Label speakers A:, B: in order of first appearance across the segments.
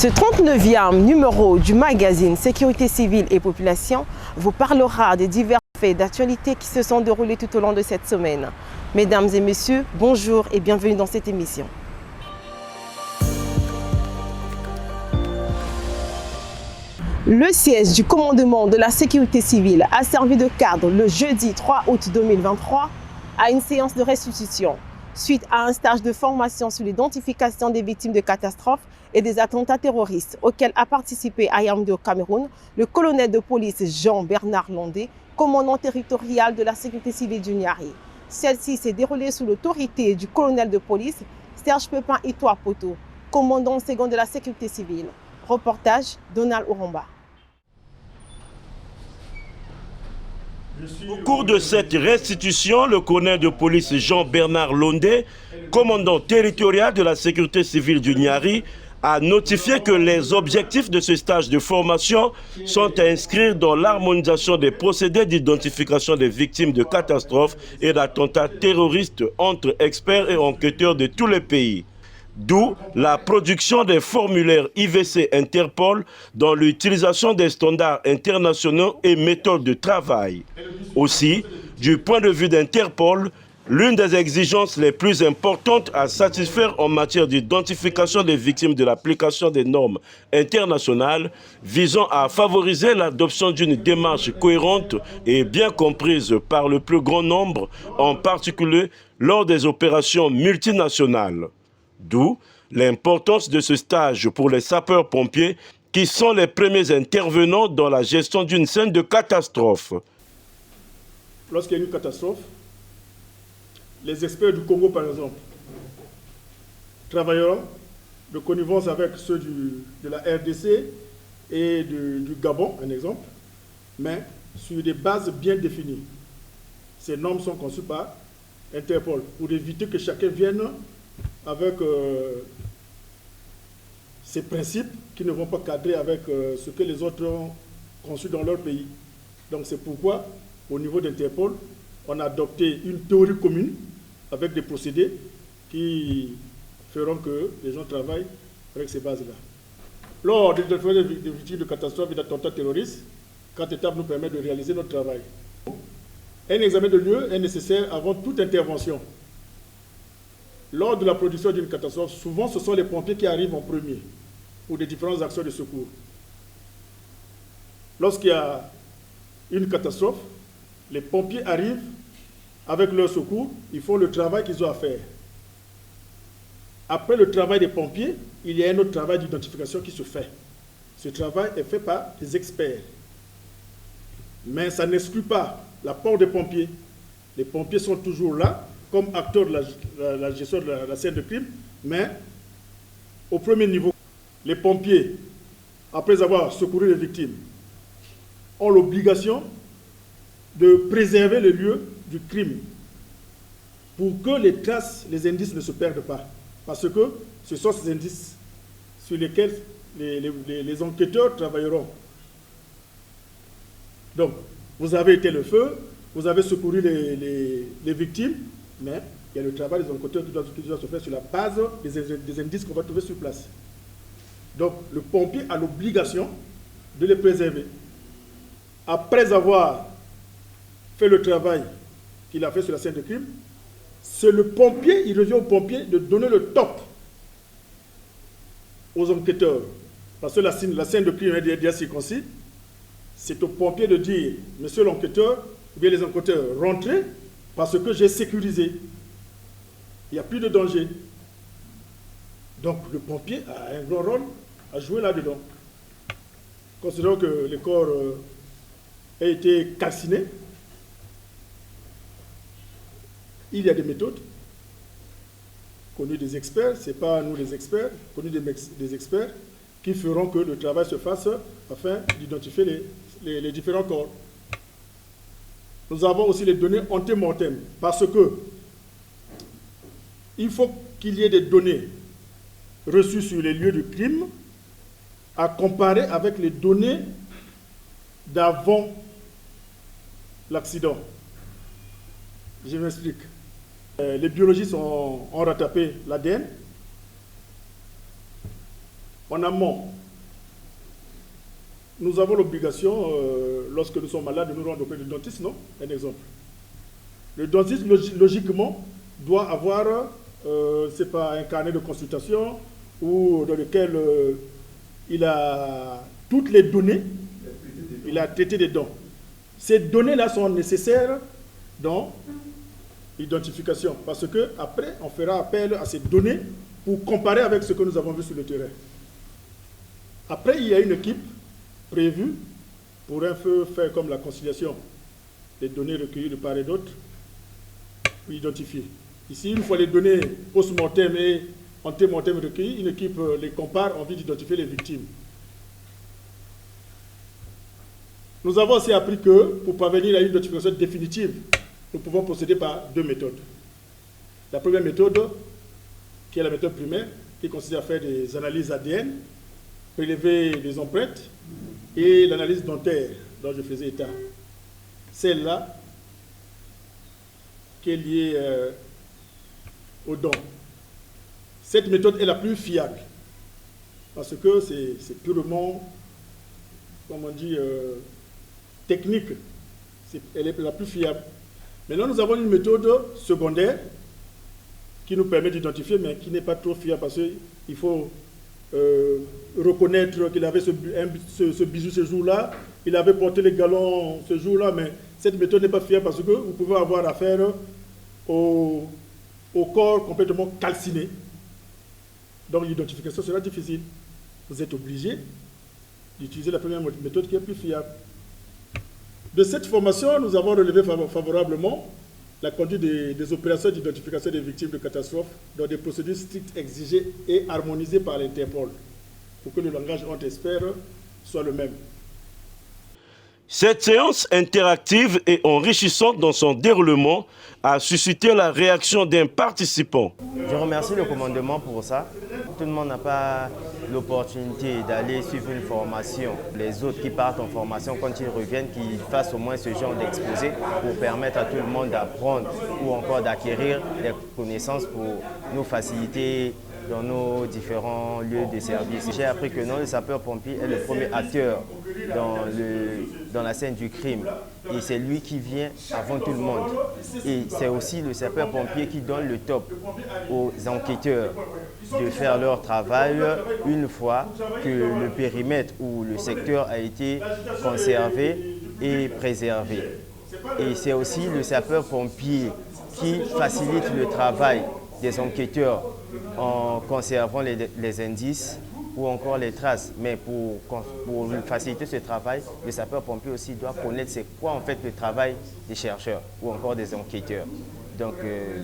A: Ce 39e numéro du magazine Sécurité civile et population vous parlera des divers faits d'actualité qui se sont déroulés tout au long de cette semaine. Mesdames et messieurs, bonjour et bienvenue dans cette émission. Le siège du commandement de la sécurité civile a servi de cadre le jeudi 3 août 2023 à une séance de restitution suite à un stage de formation sur l'identification des victimes de catastrophes et des attentats terroristes auxquels a participé à Yaoundé au Cameroun le colonel de police Jean-Bernard Londé, commandant territorial de la sécurité civile du Niari. Celle-ci s'est déroulée sous l'autorité du colonel de police Serge Pepin Itoa Poto, commandant second de la sécurité civile. Reportage Donald Oromba.
B: Au cours de cette restitution, le colonel de police Jean-Bernard Londé, commandant territorial de la sécurité civile du Niari, a notifié que les objectifs de ce stage de formation sont à inscrire dans l'harmonisation des procédés d'identification des victimes de catastrophes et d'attentats terroristes entre experts et enquêteurs de tous les pays. D'où la production des formulaires IVC Interpol dans l'utilisation des standards internationaux et méthodes de travail. Aussi, du point de vue d'Interpol, l'une des exigences les plus importantes à satisfaire en matière d'identification des victimes de l'application des normes internationales visant à favoriser l'adoption d'une démarche cohérente et bien comprise par le plus grand nombre, en particulier lors des opérations multinationales. D'où l'importance de ce stage pour les sapeurs-pompiers qui sont les premiers intervenants dans la gestion d'une scène de catastrophe.
C: Lorsqu'il y a une catastrophe, les experts du Congo, par exemple, travailleront de connivence avec ceux de la RDC et du Gabon, un exemple, mais sur des bases bien définies. Ces normes sont conçues par Interpol pour éviter que chacun vienne avec ces principes qui ne vont pas cadrer avec ce que les autres ont conçu dans leur pays. Donc c'est pourquoi, au niveau d'Interpol, on a adopté une théorie commune avec des procédés qui feront que les gens travaillent avec ces bases-là. Lors des victimes de catastrophes et d'attentats terroristes, 4 étapes nous permettent de réaliser notre travail. Un examen de lieu est nécessaire avant toute intervention. Lors de la production d'une catastrophe, souvent ce sont les pompiers qui arrivent en premier pour des différentes actions de secours. Lorsqu'il y a une catastrophe, les pompiers arrivent avec leur secours, ils font le travail qu'ils ont à faire. Après le travail des pompiers, il y a un autre travail d'identification qui se fait. Ce travail est fait par des experts. Mais ça n'exclut pas l'apport des pompiers. Les pompiers sont toujours là comme acteurs de la gestion de la scène de crime, mais au premier niveau, les pompiers, après avoir secouru les victimes, ont l'obligation de préserver le lieu du crime pour que les traces, les indices ne se perdent pas. Parce que ce sont ces indices sur lesquels les enquêteurs travailleront. Donc, vous avez été le feu, vous avez secouru les victimes, mais il y a le travail des enquêteurs qui doit se faire sur la base des indices qu'on va trouver sur place. Donc, le pompier a l'obligation de les préserver. Après avoir fait le travail qu'il a fait sur la scène de crime, c'est le pompier, il revient au pompier de donner le top aux enquêteurs. Parce que la scène de crime est déjà circoncis. C'est au pompier de dire, monsieur l'enquêteur, ou bien les enquêteurs, rentrez parce que j'ai sécurisé. Il n'y a plus de danger. Donc le pompier a un grand rôle à jouer là-dedans. Considérons que le corps a été calciné. Il y a des méthodes connues des experts, ce n'est pas nous les experts, connues des experts, qui feront que le travail se fasse afin d'identifier les différents corps. Nous avons aussi les données anté-mortem, parce que il faut qu'il y ait des données reçues sur les lieux du crime à comparer avec les données d'avant l'accident. Je m'explique. Les biologistes ont rattrapé l'ADN En amont, nous avons l'obligation, lorsque nous sommes malades, de nous rendre auprès du dentiste, non? Un exemple. Le dentiste, logiquement, doit avoir, c'est pas un carnet de consultation ou dans lequel il a toutes les données, il a traité des dents. Ces données-là sont nécessaires dans l'identification, parce que après, on fera appel à ces données pour comparer avec ce que nous avons vu sur le terrain. Après, il y a une équipe prévue pour un peu faire comme la conciliation des données recueillies de part et d'autre, pour identifier. Ici, une fois les données post-mortem et ante-mortem recueillies, une équipe les compare en vue d'identifier les victimes. Nous avons aussi appris que pour parvenir à une identification définitive, nous pouvons procéder par deux méthodes. La première méthode, qui est la méthode primaire, qui consiste à faire des analyses ADN, prélever des empreintes, et l'analyse dentaire dont je faisais état. Celle-là, qui est liée aux dents. Cette méthode est la plus fiable, parce que c'est purement, comment on dit, technique. Elle est la plus fiable. Maintenant, nous avons une méthode secondaire qui nous permet d'identifier, mais qui n'est pas trop fiable, parce qu'il faut reconnaître qu'il avait ce bijou ce jour-là, il avait porté les galons ce jour-là, mais cette méthode n'est pas fiable parce que vous pouvez avoir affaire au corps complètement calciné. Donc l'identification sera difficile. Vous êtes obligé d'utiliser la première méthode qui est plus fiable. De cette formation, nous avons relevé favorablement la conduite des opérations d'identification des victimes de catastrophes dans des procédures strictes exigées et harmonisées par l'Interpol, pour que le langage entre experts soit le même.
B: Cette séance interactive et enrichissante dans son déroulement a suscité la réaction d'un participant.
D: Je remercie le commandement pour ça. Tout le monde n'a pas l'opportunité d'aller suivre une formation. Les autres qui partent en formation, quand ils reviennent, qu'ils fassent au moins ce genre d'exposé pour permettre à tout le monde d'apprendre ou encore d'acquérir des connaissances pour nous faciliter dans nos différents lieux de service. J'ai appris que non, le sapeur-pompier est le premier acteur dans la scène du crime. Et c'est lui qui vient avant tout le monde. Et c'est aussi le sapeur-pompier qui donne le top aux enquêteurs de faire leur travail une fois que le périmètre ou le secteur a été conservé et préservé. Et c'est aussi le sapeur-pompier qui facilite le travail des enquêteurs en conservant les indices ou encore les traces. Mais pour faciliter ce travail, le sapeur-pompier aussi doit connaître c'est quoi en fait le travail des chercheurs ou encore des enquêteurs. Donc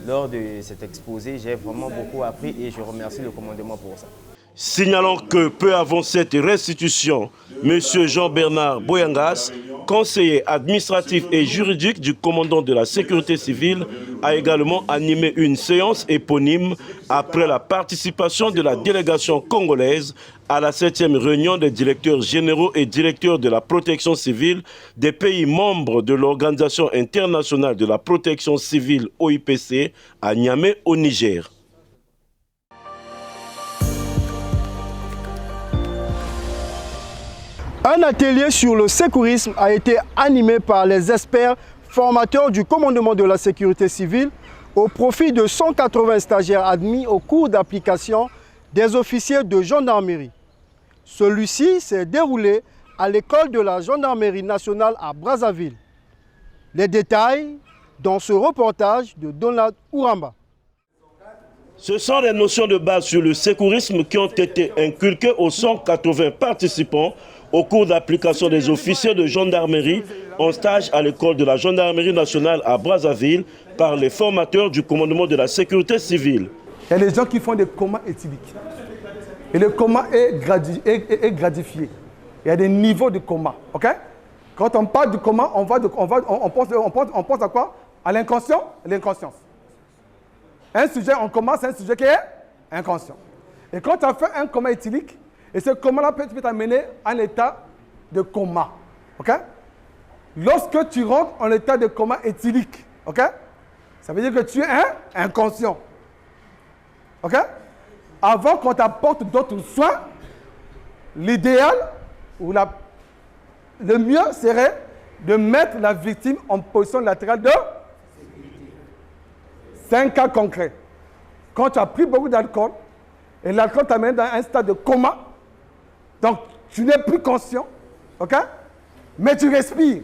D: lors de cet exposé, j'ai vraiment beaucoup appris et je remercie le commandement pour ça.
B: Signalant que peu avant cette restitution, M. Jean-Bernard Boyangas, conseiller administratif et juridique du commandant de la sécurité civile, a également animé une séance éponyme après la participation de la délégation congolaise à la 7e réunion des directeurs généraux et directeurs de la protection civile des pays membres de l'Organisation internationale de la protection civile OIPC à Niamey au Niger.
E: Un atelier sur le sécurisme a été animé par les experts formateurs du commandement de la sécurité civile au profit de 180 stagiaires admis au cours d'application des officiers de gendarmerie. Celui-ci s'est déroulé à l'école de la gendarmerie nationale à Brazzaville. Les détails dans ce reportage de Donald Ouramba.
B: Ce sont les notions de base sur le sécurisme qui ont été inculquées aux 180 participants au cours d'application des officiers de gendarmerie en stage à l'école de la gendarmerie nationale à Brazzaville par les formateurs du commandement de la sécurité civile.
F: Il y a des gens qui font des comas éthyliques. Et le coma est gradifié. Il y a des niveaux de coma. Okay? Quand on parle du coma, on pense à quoi? À l'inconscient, l'inconscience. Un sujet en coma, c'est un sujet qui est inconscient. Et quand tu as fait un coma éthylique, et ce coma-là peut t'amener à un état de coma. Okay? Lorsque tu rentres en état de coma éthylique, okay? Ça veut dire que tu es inconscient. Okay? Avant qu'on t'apporte d'autres soins, l'idéal ou le mieux serait de mettre la victime en position latérale de 5 cas concrets. Quand tu as pris beaucoup d'alcool et l'alcool t'amène dans un stade de coma, donc tu n'es plus conscient, ok? Mais tu respires.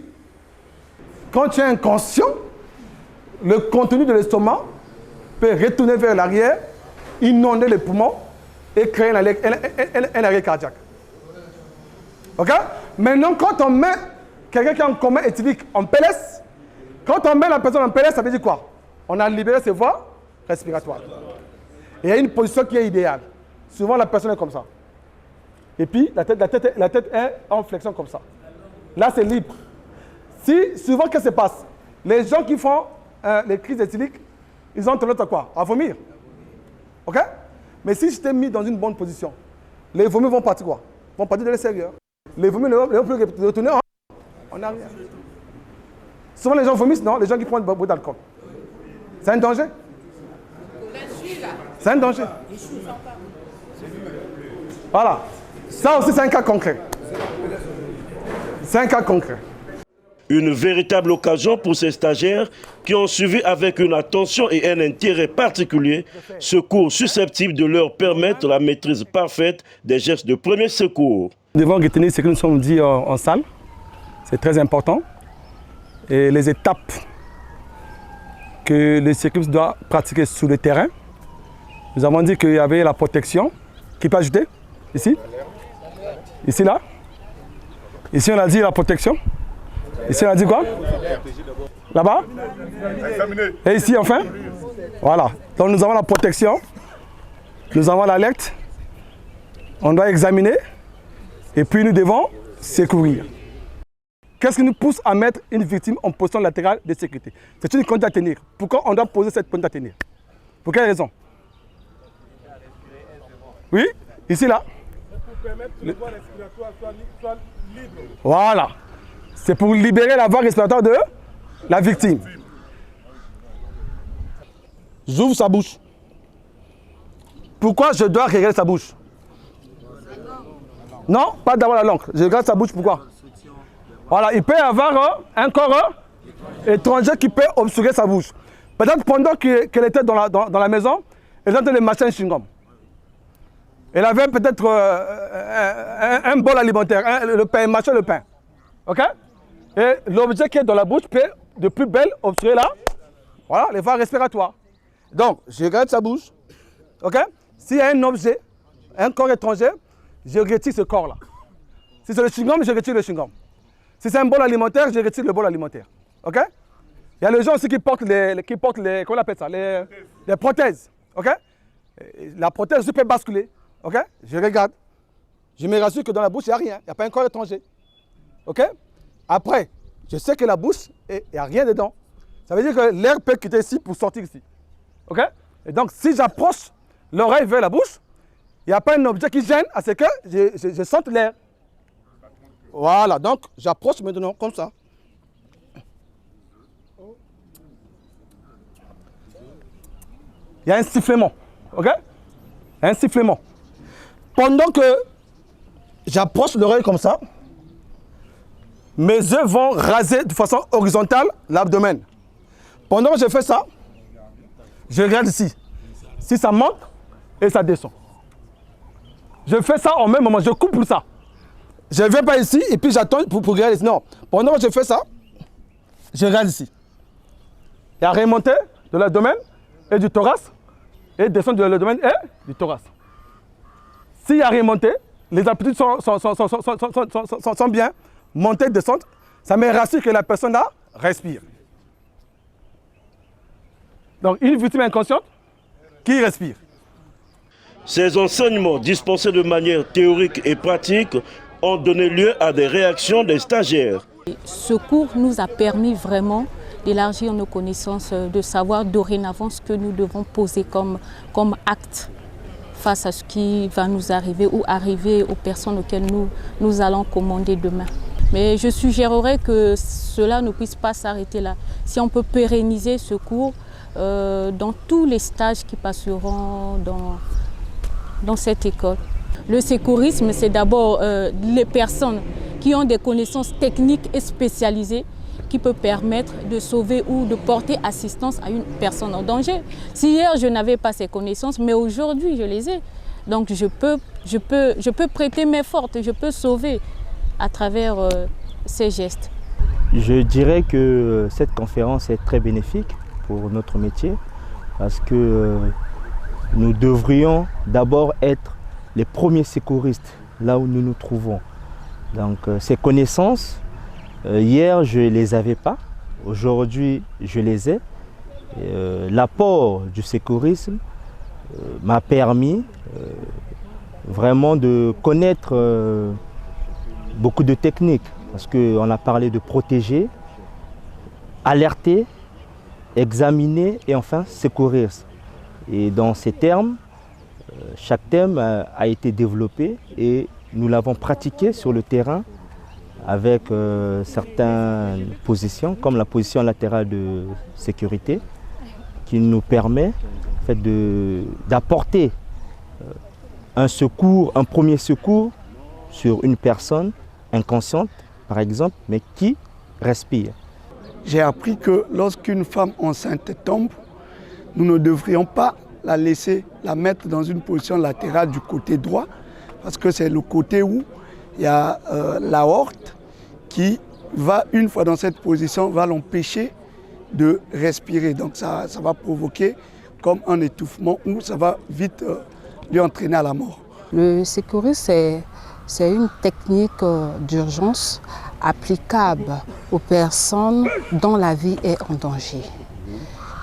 F: Quand tu es inconscient, le contenu de l'estomac peut retourner vers l'arrière, inonder les poumons et créer un arrêt cardiaque. Ok? Maintenant, quand on met quelqu'un qui est en coma éthylique en PLS, quand on met la personne en PLS, ça veut dire quoi? On a libéré ses voies respiratoires. Et il y a une position qui est idéale. Souvent, la personne est comme ça. Et puis, la tête est en flexion comme ça. Là, c'est libre. Souvent, qu'est-ce qui se passe? Les gens qui font les crises éthyliques, ils ont tendance à quoi? À vomir. OK? Mais si je t'ai mis dans une bonne position, les vomis vont partir quoi? Vont partir de l'extérieur. Les vomis ne vont plus retourner en arrière. Souvent, les gens vomissent, non? Les gens qui prennent beaucoup d'alcool. C'est un danger? C'est un danger. Voilà. Ça aussi, c'est un cas concret. C'est un cas concret.
B: Une véritable occasion pour ces stagiaires qui ont suivi avec une attention et un intérêt particulier ce cours susceptible de leur permettre la maîtrise parfaite des gestes de premier secours.
F: Nous devons retenir ce que nous sommes dit en salle. C'est très important. Et les étapes que les secours doivent pratiquer sur le terrain. Nous avons dit qu'il y avait la protection. Qui peut ajouter? Ici? Ici, là? Ici, on a dit la protection. Ici, on a dit quoi? Là-bas? Et ici, enfin? Voilà. Donc, nous avons la protection. Nous avons l'alerte. On doit examiner. Et puis, nous devons secourir. Qu'est-ce qui nous pousse à mettre une victime en position latérale de sécurité? C'est une conduite à tenir. Pourquoi on doit poser cette conduite à tenir? Pour quelle raison? Oui? Ici, là? Pour permettre que la voie respiratoire soit libre. Voilà. C'est pour libérer la voie respiratoire de la victime. J'ouvre sa bouche. Pourquoi je dois regarder sa bouche? Non, pas d'avoir la langue. Je regarde sa bouche, pourquoi? Voilà, il peut y avoir un corps étranger qui peut obstruer sa bouche. Peut-être pendant qu'elle était dans la maison, elle était en train de mâcher un chewing-gum. Elle avait peut-être un bol alimentaire, le pain, mâcher le pain. OK? Et l'objet qui est dans la bouche peut, de plus belle, obstruer là. Voilà, les voies respiratoires. Donc, je regarde sa bouche. OK? S'il y a un objet, un corps étranger, je retire ce corps-là. Si c'est le chewing-gum, je retire le chewing-gum. Si c'est un bol alimentaire, je retire le bol alimentaire. OK? Il y a les gens aussi qui portent les comment on appelle ça? Les prothèses. OK? La prothèse aussi peut basculer. OK? Je regarde. Je me rassure que dans la bouche, il n'y a rien. Il n'y a pas un corps étranger. OK? Après, je sais que la bouche, il n'y a rien dedans. Ça veut dire que l'air peut quitter ici pour sortir ici. OK? Et donc, si j'approche l'oreille vers la bouche, il n'y a pas un objet qui gêne à ce que je sente l'air. Voilà, donc j'approche maintenant comme ça. Il y a un sifflement. OK? Un sifflement. Pendant que j'approche l'oreille comme ça, mes yeux vont raser de façon horizontale l'abdomen. Pendant que je fais ça, je regarde ici. Si ça monte et ça descend. Je fais ça en même moment, je coupe pour ça. Je ne vais pas ici et puis j'attends pour regarder ici. Non, pendant que je fais ça, je regarde ici. Il y a remontée de l'abdomen et du thorax et descendre de l'abdomen et du thorax. S'il y a remontée, les amplitudes sont bien, montée, descente, ça me rassure que la personne là respire. Donc une victime inconsciente qui respire.
B: Ces enseignements dispensés de manière théorique et pratique ont donné lieu à des réactions des stagiaires.
G: Ce cours nous a permis vraiment d'élargir nos connaissances, de savoir dorénavant ce que nous devons poser comme acte face à ce qui va nous arriver ou arriver aux personnes auxquelles nous allons commander demain. Mais je suggérerais que cela ne puisse pas s'arrêter là. Si on peut pérenniser ce cours dans tous les stages qui passeront dans cette école. Le secourisme, c'est d'abord les personnes qui ont des connaissances techniques et spécialisées qui peuvent permettre de sauver ou de porter assistance à une personne en danger. Si hier, je n'avais pas ces connaissances, mais aujourd'hui, je les ai. Donc, je peux prêter main forte, je peux sauver à travers ces gestes.
H: Je dirais que cette conférence est très bénéfique pour notre métier parce que nous devrions d'abord être les premiers secouristes là où nous nous trouvons. Donc ces connaissances, hier je ne les avais pas, aujourd'hui je les ai. L'apport du secourisme m'a permis vraiment de connaître beaucoup de techniques. Parce qu'on a parlé de protéger, alerter, examiner et enfin secourir. Et dans ces termes, chaque thème a été développé et nous l'avons pratiqué sur le terrain avec certaines positions, comme la position latérale de sécurité, qui nous permet en fait, d'apporter un secours, un premier secours sur une personne inconsciente, par exemple, mais qui respire.
I: J'ai appris que lorsqu'une femme enceinte tombe, nous ne devrions pas la laisser, la mettre dans une position latérale du côté droit, parce que c'est le côté où il y a l'aorte qui va, une fois dans cette position, va l'empêcher de respirer. Donc ça va provoquer comme un étouffement où ça va vite lui entraîner à la mort.
J: Le secourisme, c'est une technique d'urgence applicable aux personnes dont la vie est en danger.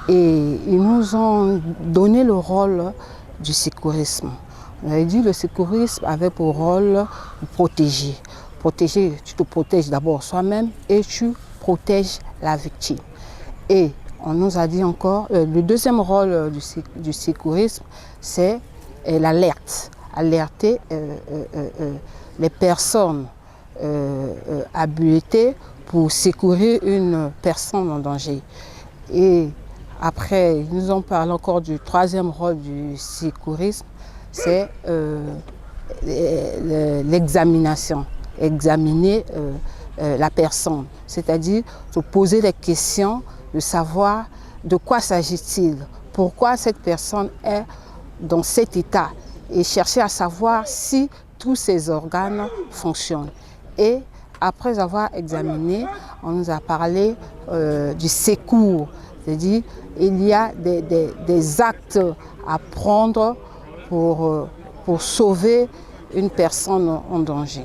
J: Et ils nous ont donné le rôle du secourisme. On avait dit que le secourisme avait pour rôle de protéger. Protéger, tu te protèges d'abord soi-même et tu protèges la victime. Et on nous a dit encore, le deuxième rôle du secourisme, c'est l'alerte. Alerter les personnes habilitées pour secourir une personne en danger. Et après, ils nous ont parlé encore du troisième rôle du secourisme, c'est l'examination. Examiner la personne, c'est-à-dire se poser des questions, de savoir de quoi s'agit-il, pourquoi cette personne est dans cet état, et chercher à savoir si tous ses organes fonctionnent. Et après avoir examiné, on nous a parlé du secours, c'est-à-dire il y a des actes à prendre pour sauver une personne en danger.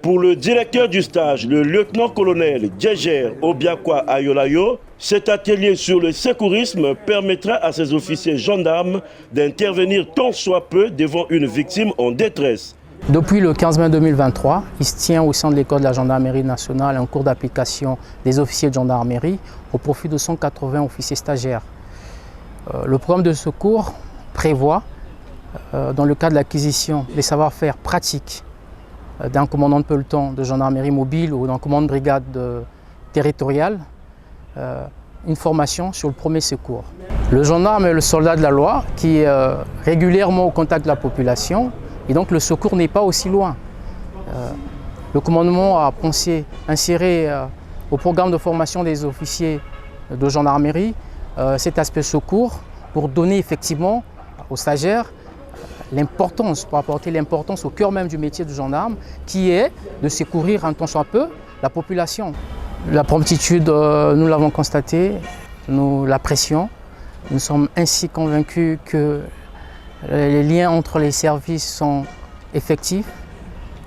B: Pour le directeur du stage, le lieutenant-colonel Djeger Obiakwa Ayolayo, cet atelier sur le secourisme permettra à ses officiers gendarmes d'intervenir tant soit peu devant une victime en détresse.
K: Depuis le 15 mai 2023, il se tient au sein de l'école de la gendarmerie nationale un cours d'application des officiers de gendarmerie au profit de 180 officiers stagiaires. Le programme de ce cours prévoit, dans le cadre de l'acquisition des savoir-faire pratiques d'un commandant de peloton de gendarmerie mobile ou d'un commandant de brigade territoriale, une formation sur le premier secours. Le gendarme est le soldat de la loi qui est régulièrement au contact de la population et donc le secours n'est pas aussi loin. Le commandement a pensé insérer au programme de formation des officiers de gendarmerie cet aspect secours pour donner effectivement aux stagiaires l'importance, pour apporter l'importance au cœur même du métier de gendarme, qui est de secourir un tant soit peu la population. La promptitude, nous l'avons constaté, nous l'apprécions. Nous sommes ainsi convaincus que les liens entre les services sont effectifs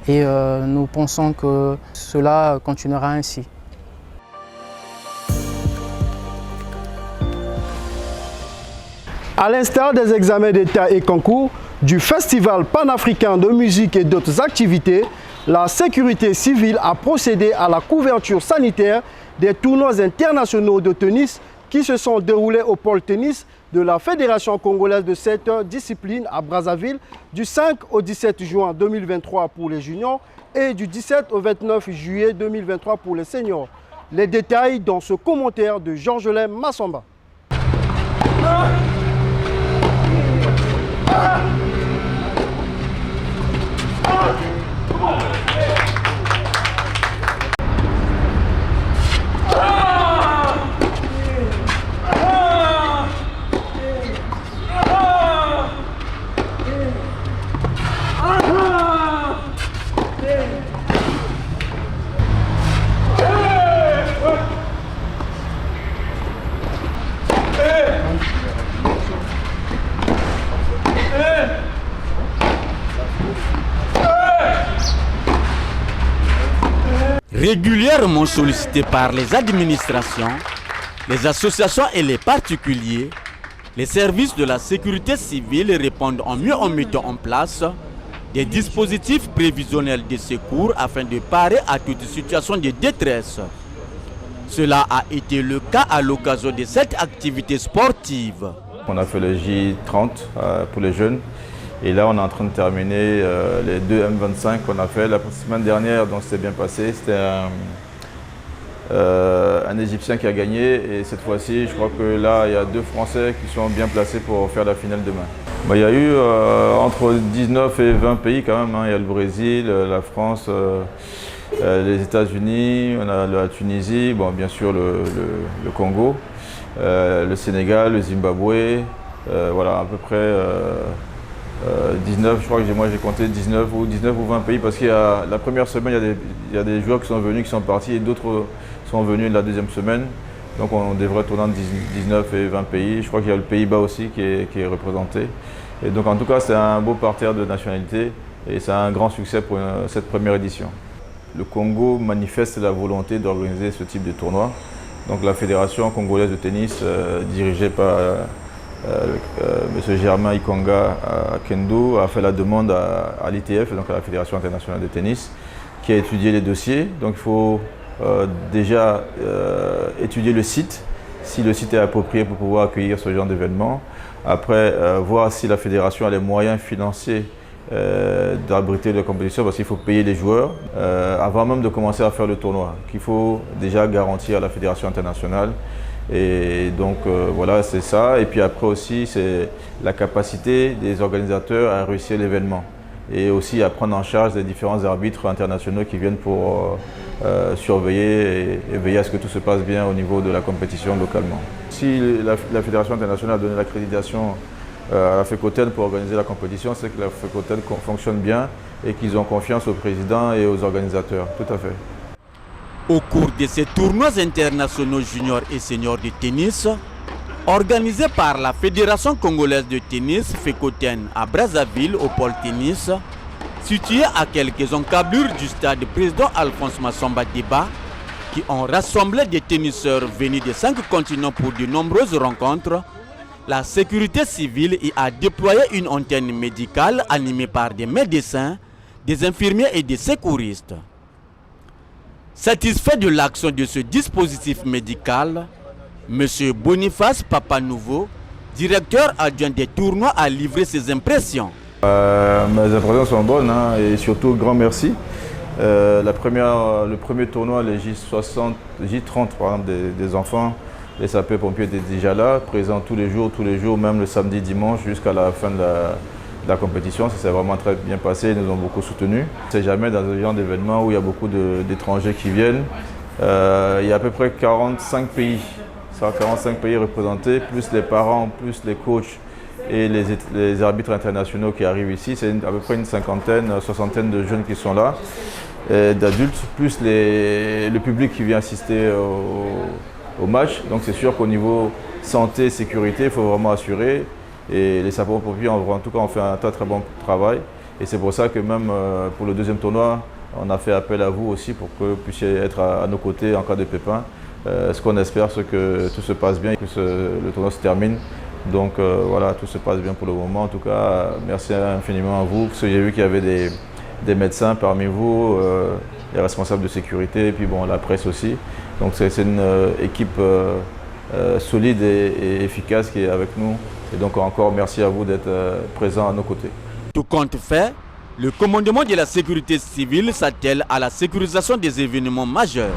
K: et nous pensons que cela continuera ainsi.
E: À l'instar des examens d'État et concours, du Festival panafricain de musique et d'autres activités, la sécurité civile a procédé à la couverture sanitaire des tournois internationaux de tennis qui se sont déroulés au pôle tennis de la Fédération congolaise de cette discipline à Brazzaville du 5 au 17 juin 2023 pour les juniors et du 17 au 29 juillet 2023 pour les seniors. Les détails dans ce commentaire de Georgelin Massamba.
L: Régulièrement sollicités par les administrations, les associations et les particuliers, les services de la sécurité civile répondent en mieux en mettant en place des dispositifs prévisionnels de secours afin de parer à toute situation de détresse. Cela a été le cas à l'occasion de cette activité sportive.
M: On a fait le J30 pour les jeunes et là on est en train de terminer les 2 M25 qu'on a fait la semaine dernière, donc c'était bien passé. C'était un Égyptien qui a gagné et cette fois-ci je crois que là il y a 2 Français qui sont bien placés pour faire la finale demain. Il y a eu entre 19 et 20 pays quand même, hein. Il y a le Brésil, la France, les États-Unis, on a la Tunisie, bon, bien sûr le Congo, le Sénégal, le Zimbabwe, voilà à peu près 19, je crois que moi j'ai compté 19 ou 20 pays parce qu'il y a la première semaine il y a des joueurs qui sont venus, qui sont partis et d'autres sont venus la deuxième semaine. Donc on devrait tourner en 19 et 20 pays. Je crois qu'il y a le Pays-Bas aussi qui est représenté. Et donc en tout cas c'est un beau parterre de nationalités et c'est un grand succès pour cette première édition. Le Congo manifeste la volonté d'organiser ce type de tournoi. Donc la Fédération congolaise de tennis dirigée par M. Germain Ikonga Kendo a fait la demande à l'ITF, donc à la Fédération internationale de tennis, qui a étudié les dossiers. Donc il faut déjà étudier le site, si le site est approprié pour pouvoir accueillir ce genre d'événement. Après, voir si la fédération a les moyens financiers d'abriter la compétition, parce qu'il faut payer les joueurs avant même de commencer à faire le tournoi, qu'il faut déjà garantir à la fédération internationale. Et donc voilà, c'est ça. Et puis après aussi, c'est la capacité des organisateurs à réussir l'événement. Et aussi à prendre en charge les différents arbitres internationaux qui viennent pour surveiller et veiller à ce que tout se passe bien au niveau de la compétition localement. Si la Fédération internationale a donné l'accréditation à la FECOTEN pour organiser la compétition, c'est que la FECOTEN fonctionne bien et qu'ils ont confiance au président et aux organisateurs. Tout à fait.
L: Au cours de ces tournois internationaux juniors et seniors de tennis, organisés par la Fédération congolaise de tennis FECOTEN à Brazzaville au pôle tennis, situé à quelques encablures du stade président Alphonse Massamba Deba, qui ont rassemblé des tenniseurs venus de 5 continents pour de nombreuses rencontres, la sécurité civile y a déployé une antenne médicale animée par des médecins, des infirmiers et des secouristes. Satisfait de l'action de ce dispositif médical, M. Boniface Papanouveau, directeur adjoint des tournois, a livré ses impressions.
M: Mes impressions sont bonnes, hein, et surtout grand merci. Le premier tournoi, les J30 par exemple, des enfants, les sapeurs-pompiers étaient déjà là, présents tous les jours, même le samedi, dimanche, jusqu'à la fin de la compétition. Ça s'est vraiment très bien passé, ils nous ont beaucoup soutenus. C'est jamais dans ce genre d'événement où il y a beaucoup d'étrangers qui viennent. Il y a à peu près 45 pays. 45 pays représentés, plus les parents, plus les coachs et les arbitres internationaux qui arrivent ici. C'est à peu près une cinquantaine, soixantaine de jeunes qui sont là, d'adultes, plus le public qui vient assister au match. Donc c'est sûr qu'au niveau santé, sécurité, il faut vraiment assurer. Et les sapeurs-pompiers, en tout cas, ont fait un très bon travail. Et c'est pour ça que même pour le deuxième tournoi, on a fait appel à vous aussi pour que vous puissiez être à nos côtés en cas de pépin. Ce qu'on espère, c'est que tout se passe bien et que le tournoi se termine. Donc voilà, tout se passe bien pour le moment. En tout cas, merci infiniment à vous, parce que j'ai vu qu'il y avait des médecins parmi vous, les responsables de sécurité, et puis bon, la presse aussi. Donc c'est une équipe solide et efficace qui est avec nous. Et donc encore merci à vous d'être présents à nos côtés.
L: Tout compte fait, le commandement de la sécurité civile s'attelle à la sécurisation des événements majeurs.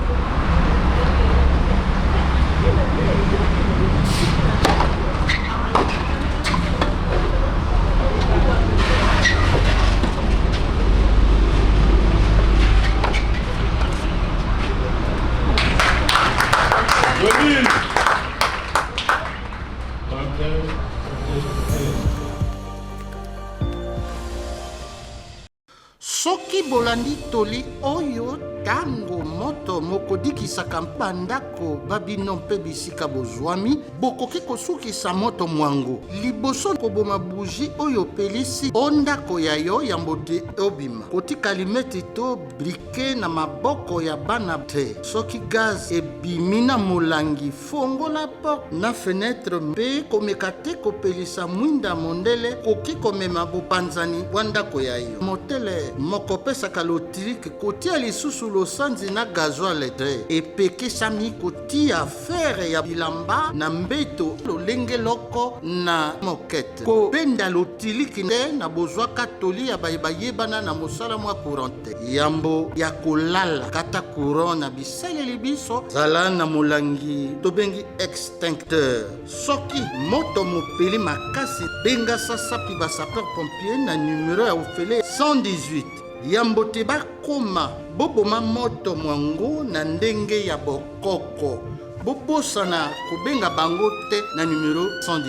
N: Soki bolandi toli oyo Tango moto mokodikisaka bandako babino mpe bisika bozwami bokoki kosukisa moto mwango liboso koboma buji oyo pelisi ondako ya yo ya mbote obima kotika limeti to brike na maboko ya bana te soki gaz ebimi na molangi fongola porte na fenêtre mpe komeka te kopelisa mwinda mondele koki komema bopanzani bwa ndako ya yo motele mokopesaka lotirike kotia lisusu losanzi na gazoil te epekisami kotia fere ya bilamba na mbeto lolenge loko na mokete kobenda lotiliki nde na bozwaka toli ya bayebana na mosala mwa courant te yambo ya kolala kata courant na bisaleli biso zala na molangi tobengi extincteur soki moto mopeli makasi benga sasapi ba sapeur pompier na numero ya ofele 118 yambo te bakoma boboma moto mwango na ndenge ya bokoko bobosana kobenga bango te na numero 118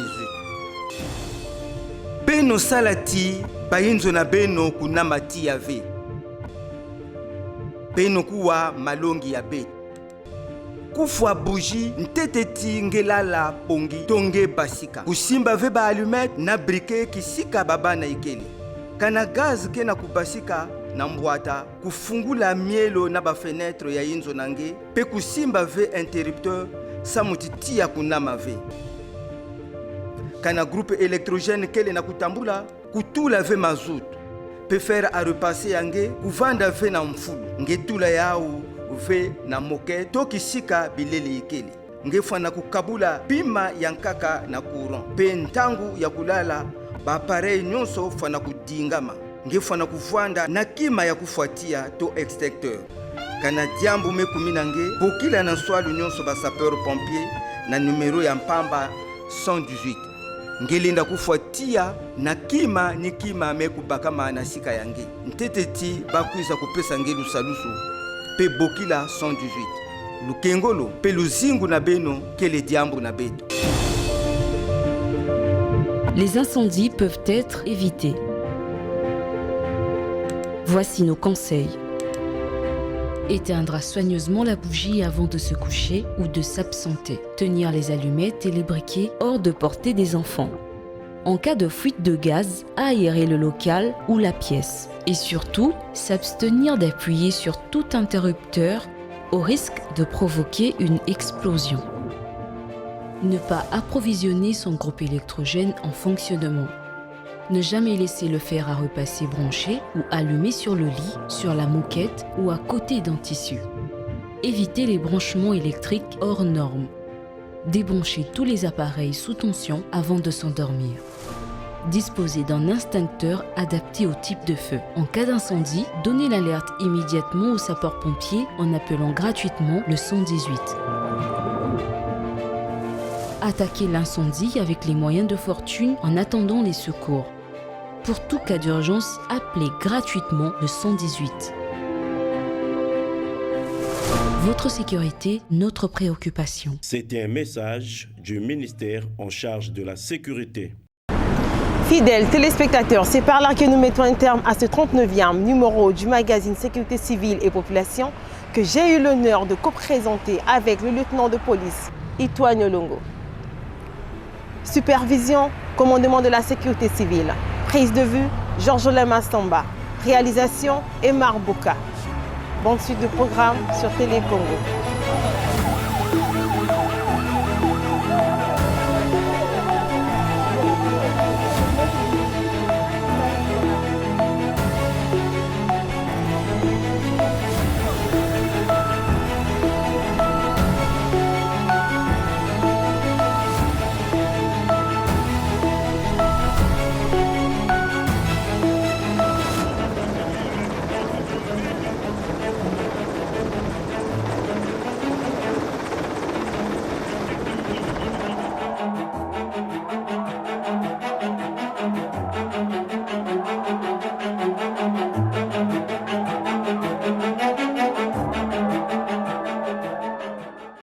O: beno salati bayinzo na beno kunama ti ya ve beno kuwa malongi ya beti kufwa buji ntete ti ngelala pongi tonge basika kusimba ve ba allumette na brike kisika baba na ikeli kana gaz ke na kubasika na mbwata kufungula mielo na ba fenêtre ya inzo nange pe kusimba ve interrupteur sa mutiti ya kunama ve kana groupe électrogène kele na kutambula kutula ve mazout pe faire à repasser yange kuvanda ve na mfulu ngetula yao ve na moke tokisika bilele ikeli ngefana kukabula pima yankaka na courant pe ntangu ya kulala ba appareil nyonso fana kudingama ngefana kuvanda na kima ya kufuatia to extincteur kana diambu mekumina nge bokila na swali nyonso ba sapeur pompier na numero ya mpamba 118 ngelinda kufuatia na kima ni kima mekubakama na sika yange nteteti bakuiza kupesa ngelu salusu pe bokila 118 lukengolo pe luzingu na beno kele diambu na beto.
P: Les incendies peuvent être évités. Voici nos conseils. Éteindre soigneusement la bougie avant de se coucher ou de s'absenter. Tenir les allumettes et les briquets hors de portée des enfants. En cas de fuite de gaz, aérer le local ou la pièce. Et surtout, s'abstenir d'appuyer sur tout interrupteur au risque de provoquer une explosion. Ne pas approvisionner son groupe électrogène en fonctionnement. Ne jamais laisser le fer à repasser branché ou allumé sur le lit, sur la moquette ou à côté d'un tissu. Éviter les branchements électriques hors normes. Débrancher tous les appareils sous tension avant de s'endormir. Disposer d'un extincteur adapté au type de feu. En cas d'incendie, donnez l'alerte immédiatement aux sapeurs-pompiers en appelant gratuitement le 118. Attaquer l'incendie avec les moyens de fortune en attendant les secours. Pour tout cas d'urgence, appelez gratuitement le 118. Votre sécurité, notre préoccupation.
B: C'était un message du ministère en charge de la sécurité.
A: Fidèles téléspectateurs, c'est par là que nous mettons un terme à ce 39e numéro du magazine Sécurité civile et population que j'ai eu l'honneur de co-présenter avec le lieutenant de police Itoa Nyolongo. Supervision, commandement de la sécurité civile. Prise de vue, Georges Lema-Samba. Réalisation, Emar Bouka. Bonne suite de programme sur Télé Congo.